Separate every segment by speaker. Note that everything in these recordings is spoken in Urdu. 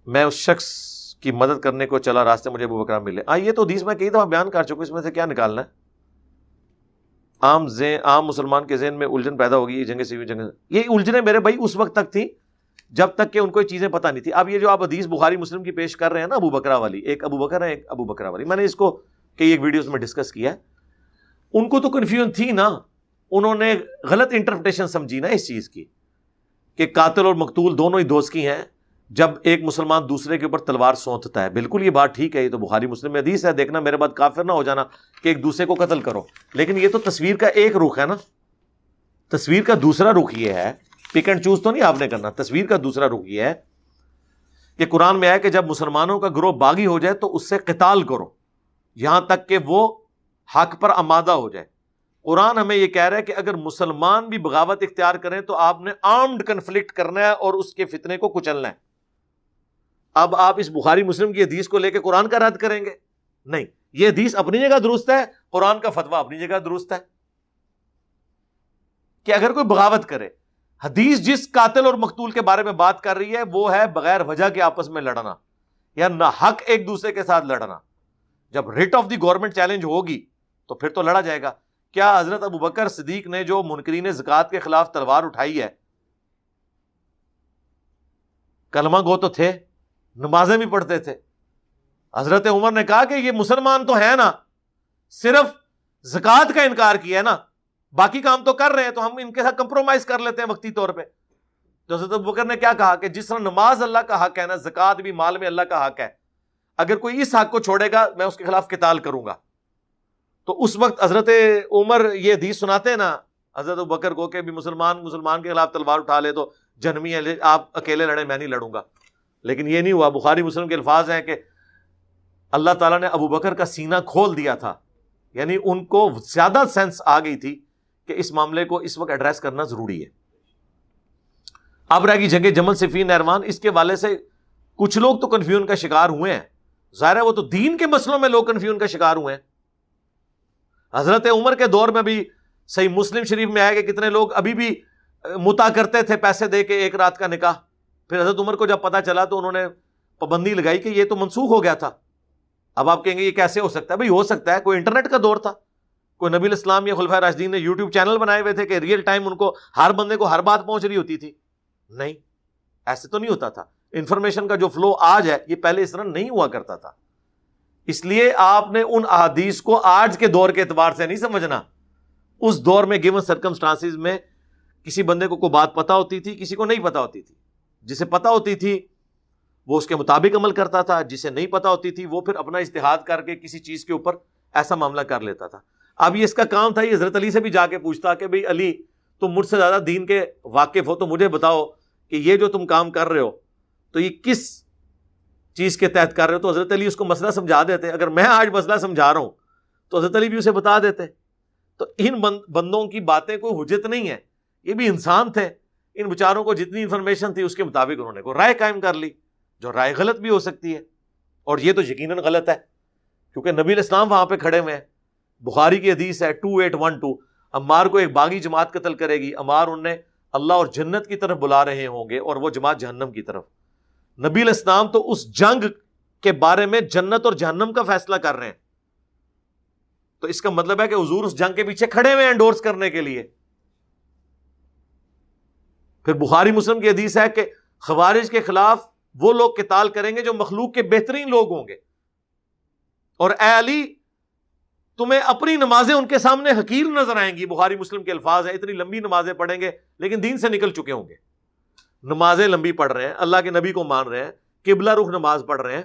Speaker 1: میں اس شخص کی مدد کرنے کو چلا، راستے مجھے ابو بکر ملے. یہ تو حدیث میں کئی دفعہ بیان کر چکا ہوں، اس میں سے کیا نکالنا ہے؟ عام مسلمان کے ذہن میں الجھن پیدا ہوگی. یہ جنگ صفین، یہ الجھنیں میرے بھائی اس وقت تک تھی جب تک کہ ان کو یہ چیزیں پتہ نہیں تھی. اب یہ جو آپ حدیث بخاری مسلم کی پیش کر رہے ہیں نا، ابو بکرہ والی، ایک ابو بکر ہے ایک ابو بکرہ والی، میں نے اس کو کئی ایک ویڈیوز میں ڈسکس کیا ہے. ان کو تو کنفیوژن تھی نا، انہوں نے غلط انٹرپریٹیشن سمجھی نا اس چیز کی کہ قاتل اور مقتول دونوں ہی دوست کی ہیں جب ایک مسلمان دوسرے کے اوپر تلوار سونتتا ہے. بالکل یہ بات ٹھیک ہے، یہ تو بخاری مسلم میں حدیث ہے. دیکھنا میرے بعد کافر نہ ہو جانا کہ ایک دوسرے کو قتل کرو. لیکن یہ تو تصویر کا ایک رخ ہے نا، تصویر کا دوسرا رخ یہ ہے، پک اینڈ چوز تو نہیں آپ نے کرنا. تصویر کا دوسرا رخ یہ ہے کہ قرآن میں آیا کہ جب مسلمانوں کا گروہ باغی ہو جائے تو اس سے قتال کرو یہاں تک کہ وہ حق پر آمادہ ہو جائے. قرآن ہمیں یہ کہہ رہا ہے کہ اگر مسلمان بھی بغاوت اختیار کریں تو آپ نے آرمڈ کنفلکٹ کرنا ہے اور اس کے فتنے کو کچلنا ہے. اب آپ اس بخاری مسلم کی حدیث کو لے کے قرآن کا رد کریں گے؟ نہیں، یہ حدیث اپنی جگہ درست ہے، قرآن کا فتویٰ اپنی جگہ درست ہے کہ اگر کوئی بغاوت کرے. حدیث جس قاتل اور مقتول کے بارے میں بات کر رہی ہے وہ ہے بغیر وجہ کے آپس میں لڑنا یا نہ حق ایک دوسرے کے ساتھ لڑنا. جب rate of the government challenge ہوگی تو پھر تو لڑا جائے گا. کیا حضرت ابو بکر صدیق نے جو منکرین زکوٰۃ کے خلاف تلوار اٹھائی ہے، کلمہ گو تو تھے، نمازیں بھی پڑھتے تھے. حضرت عمر نے کہا کہ یہ مسلمان تو ہیں نا، صرف زکوٰۃ کا انکار کیا ہے نا، باقی کام تو کر رہے ہیں، تو ہم ان کے ساتھ کمپرومائز کر لیتے ہیں وقتی طور پہ. تو حضرت ابو بکر نے کیا کہا کہ جس طرح نماز اللہ کا حق ہے نا، زکوٰۃ بھی مال میں اللہ کا حق ہے، اگر کوئی اس حق کو چھوڑے گا میں اس کے خلاف قتال کروں گا. تو اس وقت حضرت عمر یہ حدیث سناتے ہیں نا حضرت ابو بکر کو کہ بھی مسلمان کے خلاف تلوار اٹھا لے تو جنمی ہے، آپ اکیلے لڑیں، میں نہیں لڑوں گا. لیکن یہ نہیں ہوا. بخاری مسلم کے الفاظ ہیں کہ اللہ تعالیٰ نے ابو بکر کا سینہ کھول دیا تھا، یعنی ان کو زیادہ سینس آ گئی تھی کہ اس معاملے کو اس وقت ایڈریس کرنا ضروری ہے. اب رہ گئی جنگ جمل صفین نہروان. اس کے والے سے کچھ لوگ تو کنفیوژن کا شکار ہوئے ہیں، ظاہر ہے وہ تو دین کے مسئلوں میں لوگ کنفیوژن کا شکار ہوئے ہیں. حضرت عمر کے دور میں بھی صحیح مسلم شریف میں آیا کہ کتنے لوگ ابھی بھی متا کرتے تھے پیسے دے کے ایک رات کا نکاح. پھر حضرت عمر کو جب پتا چلا تو انہوں نے پابندی لگائی کہ یہ تو منسوخ ہو گیا تھا. اب آپ کہیں گے یہ کیسے ہو سکتا ہے؟ بھائی ہو سکتا ہے، کوئی انٹرنیٹ کا دور تھا، کوئی نبی الاسلام یا خلفائے راشدین نے یوٹیوب چینل بنائے ہوئے تھے کہ ریئل ٹائم ان کو ہر بندے کو ہر بات پہنچ رہی ہوتی تھی. نہیں، ایسے تو نہیں ہوتا تھا. انفارمیشن کا جو فلو آج ہے یہ پہلے اس طرح نہیں ہوا کرتا تھا. اس لیے آپ نے ان احادیث کو آج کے دور کے اعتبار سے نہیں سمجھنا. اس دور میں گیون سرکمسٹانسز میں کسی بندے کو کوئی بات پتا ہوتی تھی، کسی کو نہیں پتا ہوتی تھی. جسے پتا ہوتی تھی وہ اس کے مطابق عمل کرتا تھا، جسے نہیں پتا ہوتی تھی وہ پھر اپنا اجتہاد کر کے کسی چیز کے اوپر ایسا معاملہ کر لیتا تھا. اب یہ اس کا کام تھا، یہ حضرت علی سے بھی جا کے پوچھتا کہ بھئی علی تم مجھ سے زیادہ دین کے واقف ہو تو مجھے بتاؤ کہ یہ جو تم کام کر رہے ہو تو یہ کس چیز کے تحت کر رہے ہو. تو حضرت علی اس کو مسئلہ سمجھا دیتے. اگر میں آج مسئلہ سمجھا رہا ہوں تو حضرت علی بھی اسے بتا دیتے. تو ان بندوں کی باتیں کوئی حجت نہیں ہے، یہ بھی انسان تھے. ان بیچاروں کو جتنی انفارمیشن تھی اس کے مطابق انہوں نے کوئی رائے قائم کر لی، جو رائے غلط بھی ہو سکتی ہے، اور یہ تو یقیناً غلط ہے کیونکہ نبی الاسلام وہاں پہ کھڑے ہوئے ہیں. بخاری کی حدیث ہے 2812، عمار کو ایک باغی جماعت قتل کرے گی، عمار انہیں اللہ اور جنت کی طرف بلا رہے ہوں گے اور وہ جماعت جہنم کی طرف. نبی الاسلام تو اس جنگ کے بارے میں جنت اور جہنم کا فیصلہ کر رہے ہیں. تو اس کا مطلب ہے کہ حضور اس جنگ کے پیچھے کھڑے ہوئے ہیں انڈورس کرنے کے لیے. پھر بخاری مسلم کی حدیث ہے کہ خوارج کے خلاف وہ لوگ قتال کریں گے جو مخلوق کے بہترین لوگ ہوں گے، اور اے علی تمہیں اپنی نمازیں ان کے سامنے حقیر نظر آئیں گی. بخاری مسلم کے الفاظ ہیں، اتنی لمبی نمازیں پڑھیں گے لیکن دین سے نکل چکے ہوں گے. نمازیں لمبی پڑھ رہے ہیں، اللہ کے نبی کو مان رہے ہیں، قبلہ رخ نماز پڑھ رہے ہیں،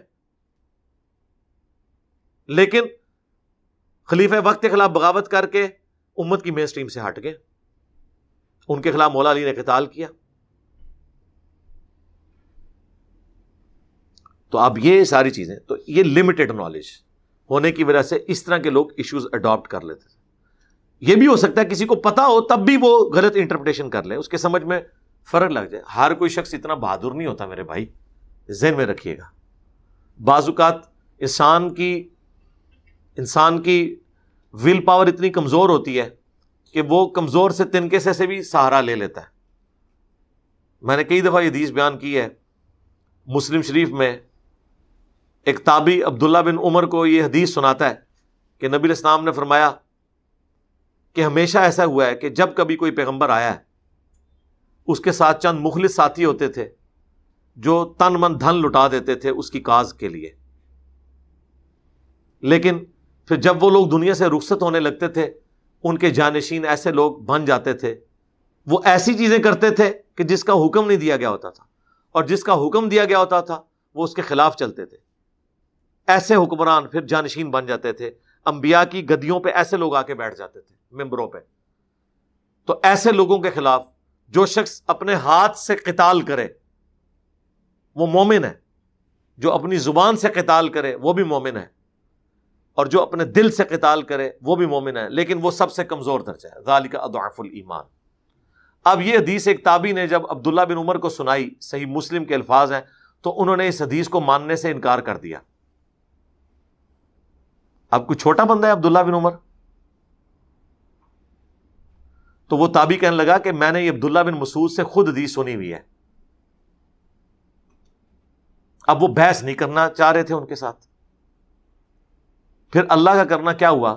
Speaker 1: لیکن خلیفہ وقت کے خلاف بغاوت کر کے امت کی مین سٹریم سے ہٹ گئے. ان کے خلاف مولا علی نے قتال کیا. تو اب یہ ساری چیزیں، تو یہ لمیٹڈ نالج ہونے کی وجہ سے اس طرح کے لوگ ایشوز اڈاپٹ کر لیتے ہیں. یہ بھی ہو سکتا ہے کسی کو پتا ہو تب بھی وہ غلط انٹرپریٹیشن کر لے، اس کے سمجھ میں فرق لگ جائے. ہر کوئی شخص اتنا بہادر نہیں ہوتا میرے بھائی، ذہن میں رکھیے گا. بعض اوقات انسان کی ول پاور اتنی کمزور ہوتی ہے کہ وہ کمزور سے تنکے سے بھی سہارا لے لیتا ہے. میں نے کئی دفعہ یہ حدیث بیان کی ہے، مسلم شریف میں ایک تابعی عبداللہ بن عمر کو یہ حدیث سناتا ہے کہ نبی علیہ السلام نے فرمایا کہ ہمیشہ ایسا ہوا ہے کہ جب کبھی کوئی پیغمبر آیا ہے اس کے ساتھ چند مخلص ساتھی ہوتے تھے جو تن من دھن لٹا دیتے تھے اس کی کاز کے لیے، لیکن پھر جب وہ لوگ دنیا سے رخصت ہونے لگتے تھے ان کے جانشین ایسے لوگ بن جاتے تھے، وہ ایسی چیزیں کرتے تھے کہ جس کا حکم نہیں دیا گیا ہوتا تھا، اور جس کا حکم دیا گیا ہوتا تھا وہ اس کے خلاف چلتے تھے۔ ایسے حکمران پھر جانشین بن جاتے تھے، انبیاء کی گدیوں پہ ایسے لوگ آ کے بیٹھ جاتے تھے، ممبروں پہ۔ تو ایسے لوگوں کے خلاف جو شخص اپنے ہاتھ سے قتال کرے وہ مومن ہے، جو اپنی زبان سے قتال کرے وہ بھی مومن ہے، اور جو اپنے دل سے قتال کرے وہ بھی مومن ہے، لیکن وہ سب سے کمزور درجہ ہے، ذالک اضعف الایمان۔ اب یہ حدیث ایک تابعی نے جب عبداللہ بن عمر کو سنائی، صحیح مسلم کے الفاظ ہیں، تو انہوں نے اس حدیث کو ماننے سے انکار کر دیا۔ اب کوئی چھوٹا بندہ ہے عبداللہ بن عمر؟ تو وہ تابعی کہنے لگا کہ میں نے یہ عبداللہ بن مسعود سے خود حدیث سنی ہوئی ہے۔ اب وہ بحث نہیں کرنا چاہ رہے تھے ان کے ساتھ۔ پھر اللہ کا کرنا کیا ہوا،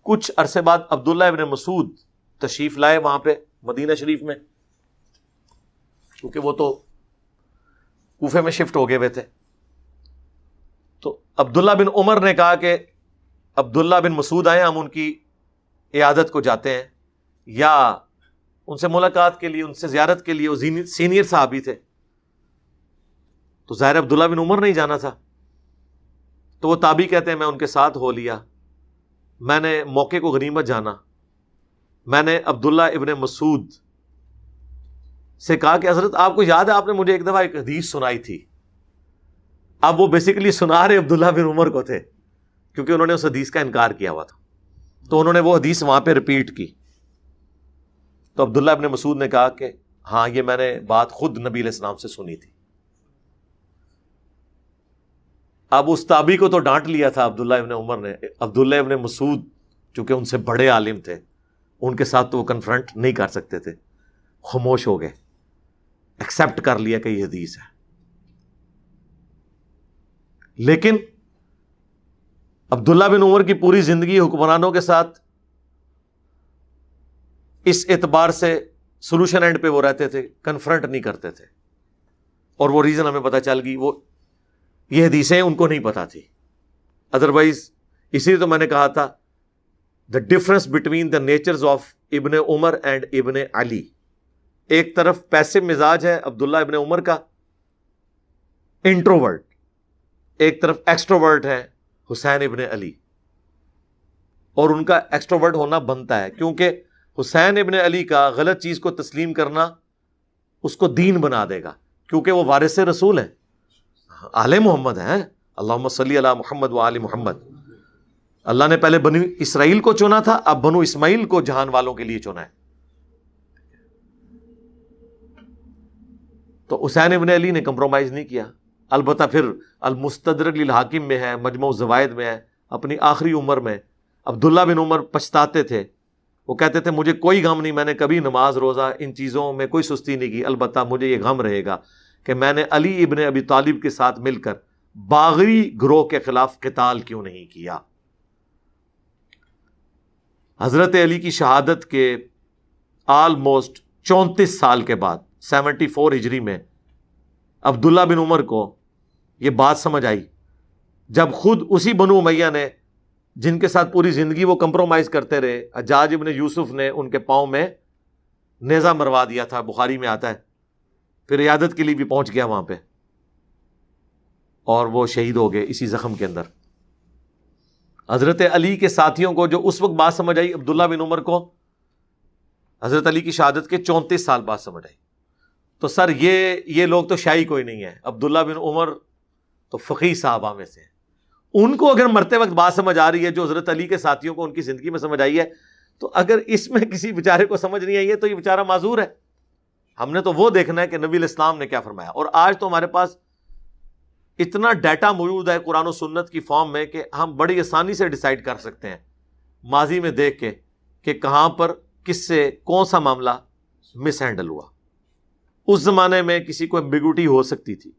Speaker 1: کچھ عرصے بعد عبداللہ ابن مسعود تشریف لائے وہاں پہ مدینہ شریف میں، کیونکہ وہ تو کوفے میں شفٹ ہو گئے ہوئے تھے۔ تو عبداللہ بن عمر نے کہا کہ عبداللہ بن مسعود آئے، ہم ان کی عیادت کو جاتے ہیں، یا ان سے ملاقات کے لیے، ان سے زیارت کے لیے، وہ سینئر صحابی تھے، تو ظاہر عبداللہ بن عمر نہیں جانا تھا۔ تو وہ تابعی کہتے ہیں میں ان کے ساتھ ہو لیا، میں نے موقع کو غنیمت جانا، میں نے عبداللہ ابن مسعود سے کہا کہ حضرت آپ کو یاد ہے آپ نے مجھے ایک دفعہ ایک حدیث سنائی تھی۔ اب وہ بیسیکلی سنا رہے عبداللہ بن عمر کو تھے، کیونکہ انہوں نے اس حدیث کا انکار کیا ہوا تھا، تو انہوں نے وہ حدیث وہاں پہ ریپیٹ کی۔ تو عبداللہ ابن مسعود نے کہا کہ ہاں یہ میں نے بات خود نبی علیہ السلام سے سنی تھی۔ اب اس تابعی کو تو ڈانٹ لیا تھا عبداللہ ابن عمر نے، عبداللہ ابن مسعود چونکہ ان سے بڑے عالم تھے، ان کے ساتھ تو وہ کنفرنٹ نہیں کر سکتے تھے، خاموش ہو گئے، ایکسیپٹ کر لیا کہ یہ حدیث ہے۔ لیکن عبداللہ بن عمر کی پوری زندگی حکمرانوں کے ساتھ اس اعتبار سے سولوشن اینڈ پہ وہ رہتے تھے، کنفرنٹ نہیں کرتے تھے، اور وہ ریزن ہمیں پتہ چل گئی، وہ یہ حدیثیں ان کو نہیں پتا تھی، ادروائز اسی لیے تو میں نے کہا تھا the difference between the natures of Ibn Umar and ابن علی۔ ایک طرف پیسو مزاج ہے عبداللہ ابن عمر کا، انٹروورٹ، ایک طرف ایکسٹروورٹ ہے حسین ابن علی، اور ان کا ایکسٹروورٹ ہونا بنتا ہے، کیونکہ حسین ابن علی کا غلط چیز کو تسلیم کرنا اس کو دین بنا دے گا، کیونکہ وہ وارث رسول ہیں، آل محمد ہیں، اللہم صلی علی محمد و آل محمد۔ اللہ نے پہلے بنی اسرائیل کو چنا تھا، اب بنو اسماعیل کو جہان والوں کے لیے چنا ہے۔ تو حسین ابن علی نے کمپرومائز نہیں کیا، البتہ پھر المستدرک للحاکم میں ہے، مجموع الزوائد میں ہے، اپنی آخری عمر میں عبداللہ بن عمر پچھتاتے تھے، وہ کہتے تھے مجھے کوئی غم نہیں، میں نے کبھی نماز روزہ ان چیزوں میں کوئی سستی نہیں کی، البتہ مجھے یہ غم رہے گا کہ میں نے علی ابن ابی طالب کے ساتھ مل کر باغی گروہ کے خلاف قتال کیوں نہیں کیا۔ حضرت علی کی شہادت کے آلموسٹ 34 سال کے بعد 74 ہجری میں عبداللہ بن عمر کو یہ بات سمجھ آئی، جب خود اسی بنو امیہ نے جن کے ساتھ پوری زندگی وہ کمپرومائز کرتے رہے، حجاج ابن یوسف نے ان کے پاؤں میں نیزہ مروا دیا تھا، بخاری میں آتا ہے، پھر عیادت کے لیے بھی پہنچ گیا وہاں پہ، اور وہ شہید ہو گئے اسی زخم کے اندر۔ حضرت علی کے ساتھیوں کو جو اس وقت بات سمجھ آئی عبداللہ بن عمر کو حضرت علی کی شہادت کے 34 سال بعد سمجھ آئی۔ تو سر یہ لوگ تو شاہی کوئی نہیں ہے، عبداللہ بن عمر تو فقیہ صحابہ میں سے ہیں، ان کو اگر مرتے وقت بات سمجھ آ رہی ہے جو حضرت علی کے ساتھیوں کو ان کی زندگی میں سمجھ آئی ہے، تو اگر اس میں کسی بیچارے کو سمجھ نہیں آئی ہے تو یہ بیچارہ معذور ہے۔ ہم نے تو وہ دیکھنا ہے کہ نبی علیہ السلام نے کیا فرمایا، اور آج تو ہمارے پاس اتنا ڈیٹا موجود ہے قرآن و سنت کی فارم میں کہ ہم بڑی آسانی سے ڈیسائیڈ کر سکتے ہیں ماضی میں دیکھ کے کہ کہاں پر کس سے کون سا معاملہ مس ہینڈل ہوا۔ اس زمانے میں کسی کو ایمبیگوٹی ہو سکتی تھی،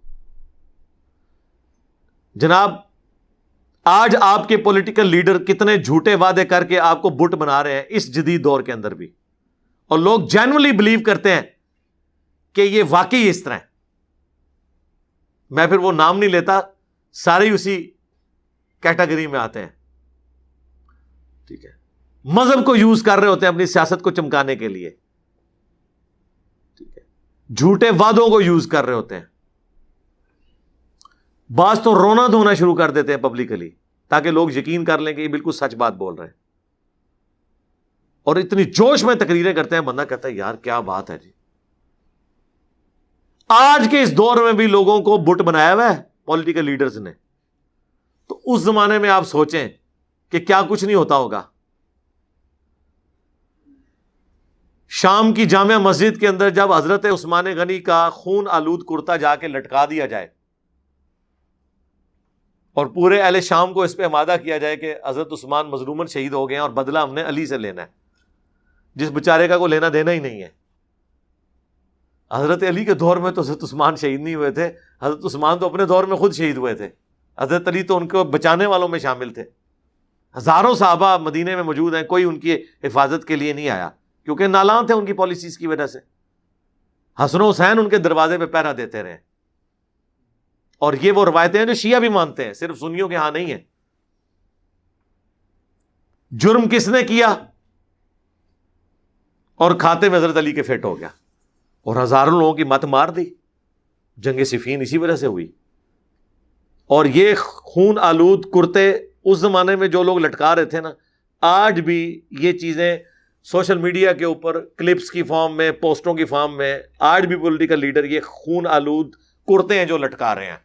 Speaker 1: جناب آج آپ کے پولیٹیکل لیڈر کتنے جھوٹے وعدے کر کے آپ کو بت بنا رہے ہیں اس جدید دور کے اندر بھی، اور لوگ جینولی بلیو کرتے ہیں کہ یہ واقعی اس طرح ہے۔ میں پھر وہ نام نہیں لیتا، سارے اسی کیٹیگری میں آتے ہیں، ٹھیک ہے۔ مذہب کو یوز کر رہے ہوتے ہیں اپنی سیاست کو چمکانے کے لیے، ٹھیک ہے، جھوٹے وعدوں کو یوز کر رہے ہوتے ہیں۔ بعض تو رونا دھونا شروع کر دیتے ہیں پبلکلی تاکہ لوگ یقین کر لیں کہ یہ بالکل سچ بات بول رہے ہیں، اور اتنی جوش میں تقریریں کرتے ہیں، بندہ کہتا ہے یار کیا بات ہے جی۔ آج کے اس دور میں بھی لوگوں کو بت بنایا ہوا ہے پولیٹیکل لیڈرز نے، تو اس زمانے میں آپ سوچیں کہ کیا کچھ نہیں ہوتا ہوگا۔ شام کی جامع مسجد کے اندر جب حضرت عثمان غنی کا خون آلود کرتا جا کے لٹکا دیا جائے اور پورے اہل شام کو اس پہ آمادہ کیا جائے کہ حضرت عثمان مظلوماً شہید ہو گئے ہیں اور بدلہ ہم نے علی سے لینا ہے، جس بیچارے کا کوئی لینا دینا ہی نہیں ہے۔ حضرت علی کے دور میں تو حضرت عثمان شہید نہیں ہوئے تھے، حضرت عثمان تو اپنے دور میں خود شہید ہوئے تھے، حضرت علی تو ان کو بچانے والوں میں شامل تھے۔ ہزاروں صحابہ مدینے میں موجود ہیں، کوئی ان کی حفاظت کے لیے نہیں آیا کیونکہ نالاں تھے ان کی پالیسیز کی وجہ سے۔ حسن و حسین ان کے دروازے پہ پہرا دیتے رہے، اور یہ وہ روایتیں ہیں جو شیعہ بھی مانتے ہیں، صرف سنیوں کے ہاں نہیں ہے۔ جرم کس نے کیا؟ اور کھاتے میں حضرت علی کے فٹ ہو گیا اور ہزاروں لوگوں کی مت مار دی۔ جنگ صفین اسی وجہ سے ہوئی۔ اور یہ خون آلود کرتے اس زمانے میں جو لوگ لٹکا رہے تھے نا، آج بھی یہ چیزیں سوشل میڈیا کے اوپر کلپس کی فارم میں، پوسٹوں کی فارم میں، آج بھی پولیٹیکل لیڈر یہ خون آلود کرتے ہیں جو لٹکا رہے ہیں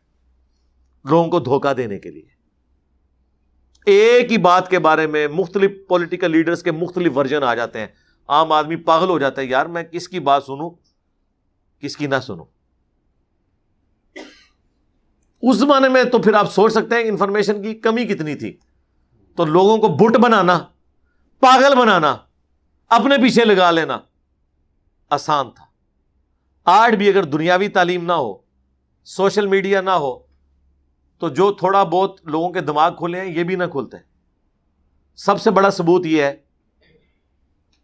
Speaker 1: لوگوں کو دھوکہ دینے کے لیے۔ ایک ہی بات کے بارے میں مختلف پولیٹیکل لیڈرز کے مختلف ورژن آ جاتے ہیں، عام آدمی پاگل ہو جاتا ہے، یار میں کس کی بات سنوں کس کی نہ سنوں۔ اس زمانے میں تو پھر آپ سوچ سکتے ہیں انفارمیشن کی کمی کتنی تھی، تو لوگوں کو بت بنانا، پاگل بنانا، اپنے پیچھے لگا لینا آسان تھا۔ آج بھی اگر دنیاوی تعلیم نہ ہو، سوشل میڈیا نہ ہو، تو جو تھوڑا بہت لوگوں کے دماغ کھلے ہیں یہ بھی نہ کھلتے۔ سب سے بڑا ثبوت یہ ہے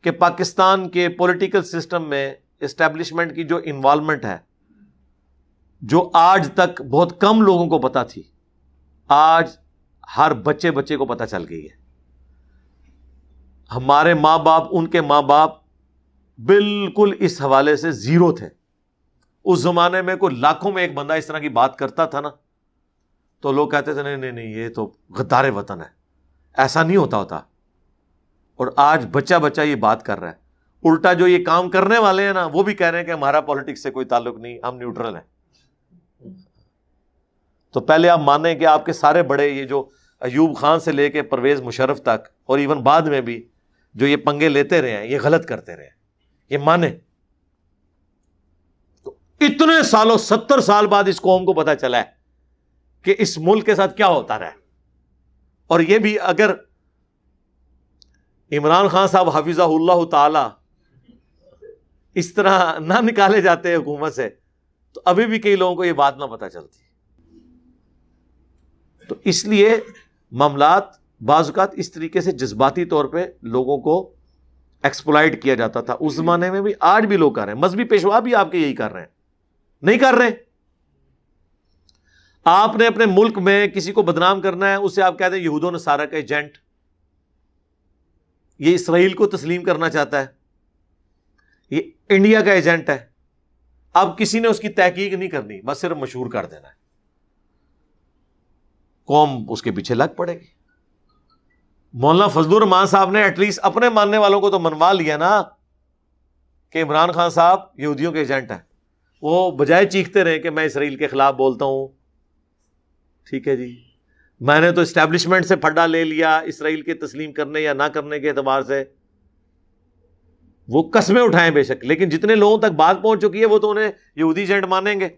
Speaker 1: کہ پاکستان کے پولیٹیکل سسٹم میں اسٹیبلشمنٹ کی جو انوالومنٹ ہے، جو آج تک بہت کم لوگوں کو پتا تھی، آج ہر بچے کو پتا چل گئی ہے۔ ہمارے ماں باپ، ان کے ماں باپ بالکل اس حوالے سے زیرو تھے۔ اس زمانے میں کوئی لاکھوں میں ایک بندہ اس طرح کی بات کرتا تھا نا، تو لوگ کہتے تھے نہیں یہ تو غدار وطن ہے، ایسا نہیں ہوتا۔ اور آج بچہ یہ بات کر رہا ہے۔ الٹا جو یہ کام کرنے والے ہیں نا، وہ بھی کہہ رہے ہیں کہ ہمارا پالیٹکس سے کوئی تعلق نہیں، ہم نیوٹرل ہیں۔ تو پہلے آپ مانیں کہ آپ کے سارے بڑے، یہ جو ایوب خان سے لے کے پرویز مشرف تک، اور ایون بعد میں بھی جو یہ پنگے لیتے رہے ہیں، یہ غلط کرتے رہے ہیں، یہ مانیں۔ تو اتنے سالوں، 70 سال بعد اس قوم کو پتا چلا ہے کہ اس ملک کے ساتھ کیا ہوتا رہا ہے۔ اور یہ بھی اگر عمران خان صاحب حفظہ اللہ تعالی اس طرح نہ نکالے جاتے حکومت سے، تو ابھی بھی کئی لوگوں کو یہ بات نہ پتا چلتی۔ تو اس لیے معاملات بعض اوقات اس طریقے سے جذباتی طور پہ لوگوں کو ایکسپلائٹ کیا جاتا تھا اس زمانے میں بھی، آج بھی لوگ کر رہے ہیں۔ مذہبی پیشوا بھی آپ کے یہی کر رہے ہیں، نہیں کر رہے؟ آپ نے اپنے ملک میں کسی کو بدنام کرنا ہے، اسے آپ کہتے ہیں یہود و نصارہ کا ایجنٹ، یہ اسرائیل کو تسلیم کرنا چاہتا ہے، یہ انڈیا کا ایجنٹ ہے۔ اب کسی نے اس کی تحقیق نہیں کرنی، بس صرف مشہور کر دینا ہے، قوم اس کے پیچھے لگ پڑے گی۔ مولانا فضل الرحمان صاحب نے ایٹ لیسٹ اپنے ماننے والوں کو تو منوا لیا نا کہ عمران خان صاحب یہودیوں کے ایجنٹ ہیں۔ وہ بجائے چیختے رہے کہ میں اسرائیل کے خلاف بولتا ہوں، ٹھیک ہے جی، میں نے تو اسٹیبلشمنٹ سے پھڈا لے لیا اسرائیل کے تسلیم کرنے یا نہ کرنے کے اعتبار سے، وہ قسمیں اٹھائیں بے شک، لیکن جتنے لوگوں تک بات پہنچ چکی ہے وہ تو انہیں یہودی ایجنٹ مانیں گے۔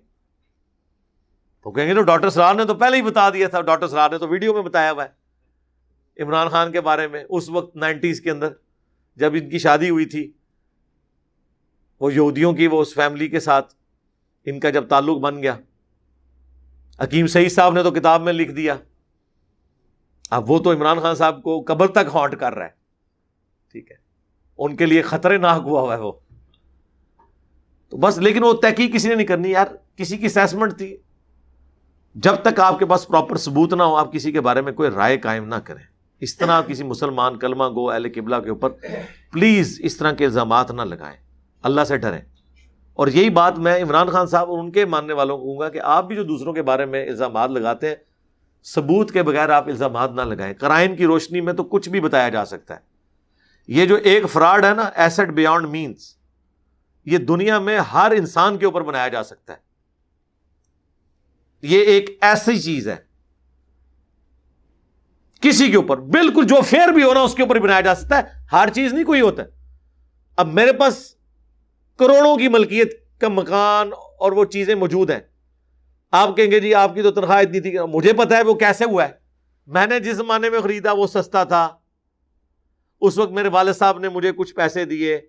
Speaker 1: وہ کہیں گے تو ڈاکٹر سرار نے تو پہلے ہی بتا دیا تھا، ڈاکٹر سرار نے تو ویڈیو میں بتایا ہوا ہے عمران خان کے بارے میں، اس وقت 90s کے اندر جب ان کی شادی ہوئی تھی، وہ یہودیوں کی وہ اس فیملی کے ساتھ ان کا جب تعلق بن گیا، حکیم سعید صاحب نے تو کتاب میں لکھ دیا، اب وہ تو عمران خان صاحب کو قبر تک ہانٹ کر رہا ہے، ٹھیک ہے، ان کے لیے خطرناک ہوا ہے وہ تو بس. لیکن وہ تحقیق کسی نے نہیں کرنی یار، کسی کی اسیسمنٹ تھی. جب تک آپ کے پاس پراپر ثبوت نہ ہو آپ کسی کے بارے میں کوئی رائے قائم نہ کریں. اس طرح کسی مسلمان کلمہ گو اہل قبلہ کے اوپر پلیز اس طرح کے الزامات نہ لگائیں، اللہ سے ڈریں. اور یہی بات میں عمران خان صاحب اور ان کے ماننے والوں کو کہوں گا کہ آپ بھی جو دوسروں کے بارے میں الزامات لگاتے ہیں، ثبوت کے بغیر آپ الزامات نہ لگائیں. قرائن کی روشنی میں تو کچھ بھی بتایا جا سکتا ہے. یہ جو ایک فراڈ ہے نا، ایسٹ بیانڈ مینز، یہ دنیا میں ہر انسان کے اوپر بنایا جا سکتا ہے. یہ ایک ایسی چیز ہے کسی کے اوپر بالکل جو فیئر بھی ہونا اس کے اوپر بنایا جا سکتا ہے. ہر چیز نہیں کوئی ہوتا ہے. اب میرے پاس کروڑوں کی ملکیت کا مکان اور وہ چیزیں موجود ہیں، آپ کہیں گے جی آپ کی تو تنخواہ اتنی تھی. مجھے پتا ہے وہ کیسے ہوا ہے. میں نے جس زمانے میں خریدا وہ سستا تھا، اس وقت میرے والد صاحب نے مجھے کچھ پیسے دیے،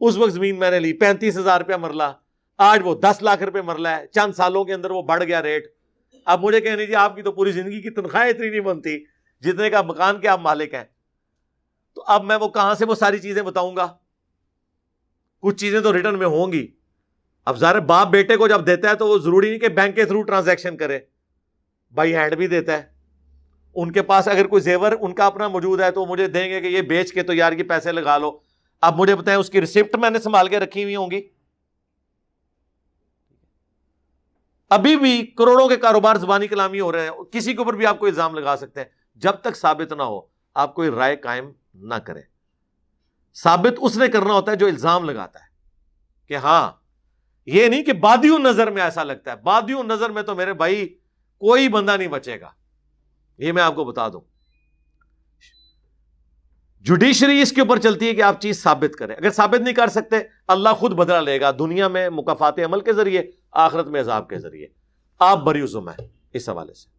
Speaker 1: اس وقت زمین میں نے لی 35,000 روپیہ مرلہ، آج وہ 10 لاکھ روپے مرلہ ہے. چند سالوں کے اندر وہ بڑھ گیا ریٹ. اب مجھے کہنے جی آپ کی تو پوری زندگی کی تنخواہ اتنی نہیں بنتی جتنے کا مکان کے آپ مالک ہیں. تو اب میں وہ کہاں سے وہ ساری چیزیں بتاؤں گا؟ کچھ چیزیں تو ریٹرن میں ہوں گی. اب ظاہر باپ بیٹے کو جب دیتا ہے تو وہ ضروری نہیں کہ بینک کے تھرو ٹرانزیکشن کرے، بائی ہینڈ بھی دیتا ہے. ان کے پاس اگر کوئی زیور ان کا اپنا موجود ہے تو مجھے دیں گے کہ یہ بیچ کے تو یار یہ پیسے لگا لو. اب مجھے بتائیں اس کی ریسپٹ میں نے سنبھال کے رکھی ہوئی ہوں گی. ابھی بھی کروڑوں کے کاروبار زبانی کلامی ہو رہے ہیں، کسی کے اوپر بھی آپ کو الزام لگا سکتے ہیں. جب تک ثابت نہ ہو آپ کوئی رائے قائم نہ کریں. ثابت اس نے کرنا ہوتا ہے جو الزام لگاتا ہے کہ ہاں، یہ نہیں کہ بادیوں نظر میں ایسا لگتا ہے. بادیوں نظر میں تو میرے بھائی کوئی بندہ نہیں بچے گا، یہ میں آپ کو بتا دوں. جوڈیشری اس کے اوپر چلتی ہے کہ آپ چیز ثابت کریں. اگر ثابت نہیں کر سکتے اللہ خود بدلہ لے گا، دنیا میں مکافات عمل کے ذریعے، آخرت میں عذاب کے ذریعے. آپ بری ذمہ ہیں اس حوالے سے.